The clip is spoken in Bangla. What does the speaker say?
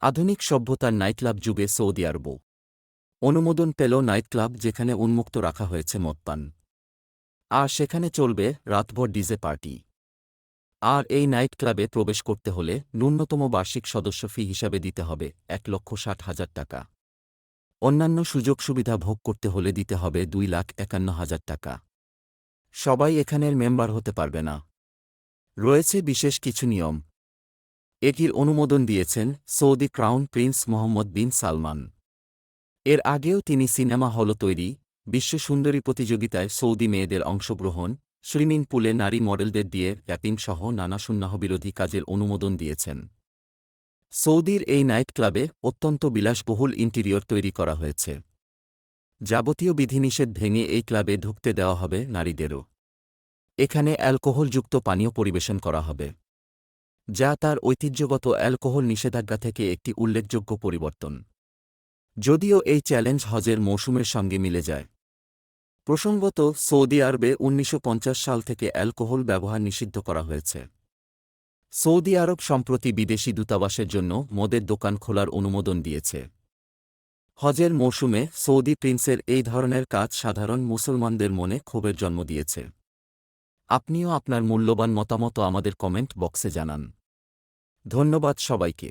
আধুনিক সভ্যতার নাইটক্লাব যুগে সৌদি আরব অনুমোদন পেল নাইটক্লাব, যেখানে উন্মুক্ত রাখা হয়েছে মদপান। আর সেখানে চলবে রাতভর ডিজে পার্টি। আর এই নাইট ক্লাবে প্রবেশ করতে হলে ন্যূনতম বার্ষিক সদস্য ফি হিসাবে দিতে হবে ১,৬০,০০০ টাকা। অন্যান্য সুযোগ সুবিধা ভোগ করতে হলে দিতে হবে ২,৫১,০০০ টাকা। সবাই এখানের মেম্বার হতে পারবে না। রয়েছে বিশেষ কিছু নিয়ম। এটির অনুমোদন দিয়েছেন সৌদি ক্রাউন প্রিন্স মোহাম্মদ বিন সালমান। এর আগেও তিনি সিনেমা হল তৈরি, বিশ্ব সুন্দরী প্রতিযোগিতায় সৌদি মেয়েদের অংশগ্রহণ, সুইমিং পুলে নারী মডেলদের দিয়ে র্যাপিং সহ নানা সুন্নাহবিরোধী কাজের অনুমোদন দিয়েছেন। সৌদির এই নাইট ক্লাবে অত্যন্ত বিলাসবহুল ইন্টেরিয়র তৈরি করা হয়েছে। যাবতীয় বিধিনিষেধ ভেঙে এই ক্লাবে ঢুকতে দেওয়া হবে নারীদেরও। এখানে অ্যালকোহলযুক্ত পানীয় পরিবেশন করা হবে, যা তার ঐতিহ্যগত অ্যালকোহল নিষেধাজ্ঞা থেকে একটি উল্লেখযোগ্য পরিবর্তন। যদিও এই চ্যালেঞ্জ হজের মৌসুমের সঙ্গে মিলে যায়। প্রসঙ্গত, সৌদি আরবে ১৯৫০ সাল থেকে অ্যালকোহল ব্যবহার নিষিদ্ধ করা হয়েছে। সৌদি আরব সম্প্রতি বিদেশি দূতাবাসের জন্য মদের দোকান খোলার অনুমোদন দিয়েছে। হজের মৌসুমে সৌদি প্রিন্সের এই ধরনের কাজ সাধারণ মুসলমানদের মনে ক্ষোভের জন্ম দিয়েছে। আপনিও আপনার মূল্যবান মতামত আমাদের কমেন্ট বক্সে জানান। ধন্যবাদ সবাইকে।